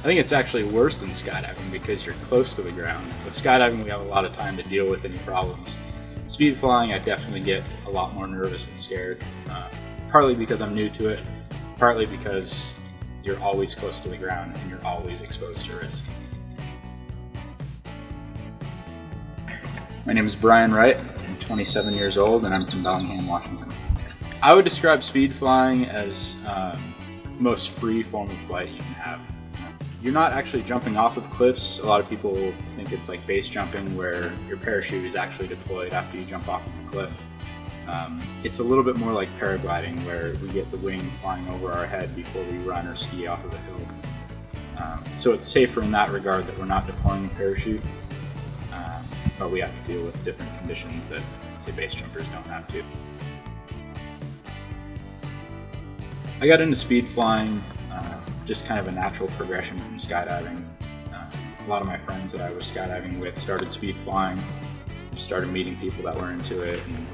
think it's actually worse than skydiving because you're close to the ground. With skydiving, we have a lot of time to deal with any problems. Speed flying, I definitely get a lot more nervous and scared, partly because I'm new to it, partly because you're always close to the ground and you're always exposed to risk. My name is Brian Wright. I'm 27 years old and I'm from Bellingham, Washington. I would describe speed flying as most free form of flight you can have. You're not actually jumping off of cliffs. A lot of people think it's like base jumping where your parachute is actually deployed after you jump off of the cliff. It's a little bit more like paragliding where we get the wing flying over our head before we run or ski off of a hill. So it's safer in that regard that we're not deploying a parachute, but we have to deal with different conditions that, say, base jumpers don't have to. I got into speed flying just kind of a natural progression from skydiving. A lot of my friends that I was skydiving with started speed flying, started meeting people that were into it, and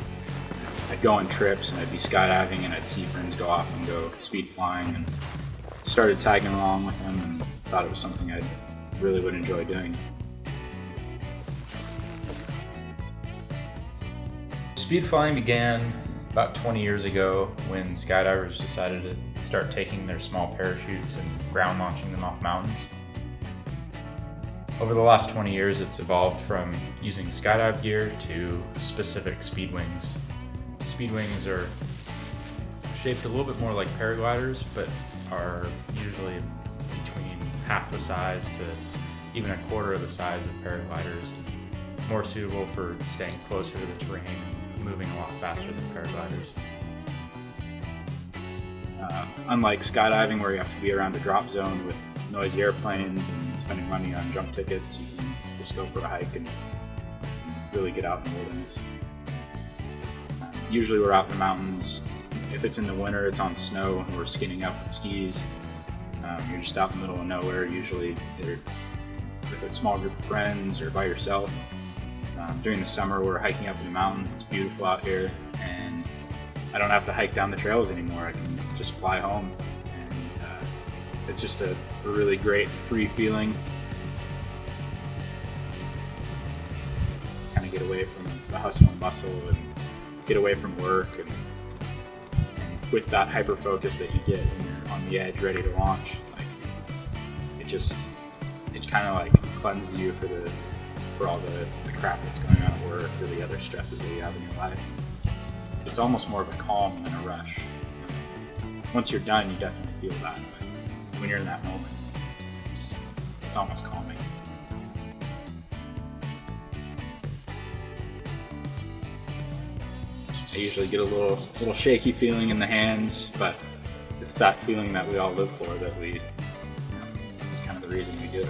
I'd go on trips and I'd be skydiving and I'd see friends go off and go speed flying, and started tagging along with them and thought it was something I really would enjoy doing. Speed flying began about 20 years ago when skydivers decided to start taking their small parachutes and ground launching them off mountains. Over the last 20 years, it's evolved from using skydive gear to specific speed wings. Speed wings are shaped a little bit more like paragliders, but are usually between half the size to even a quarter of the size of paragliders, more suitable for staying closer to the terrain, moving a lot faster than paragliders. Unlike skydiving where you have to be around a drop zone with noisy airplanes and spending money on jump tickets, you can just go for a hike and really get out in the wilderness. Usually we're out in the mountains. If it's in the winter, it's on snow and we're skinning up with skis. You're just out in the middle of nowhere, usually either with a small group of friends or by yourself. During the summer, we're hiking up in the mountains. It's beautiful out here, and I don't have to hike down the trails anymore. I can just fly home, and it's just a really great free feeling. Kind of get away from the hustle and bustle and get away from work, and with that hyper focus that you get when you're on the edge, ready to launch, like it kind of like cleanses you for all the crap that's going on at work or the other stresses that you have in your life. It's almost more of a calm than a rush. Once you're done, you definitely feel that, but when you're in that moment, it's almost calming. I usually get a little shaky feeling in the hands, but it's that feeling that we all live for, that it's kind of the reason we do it.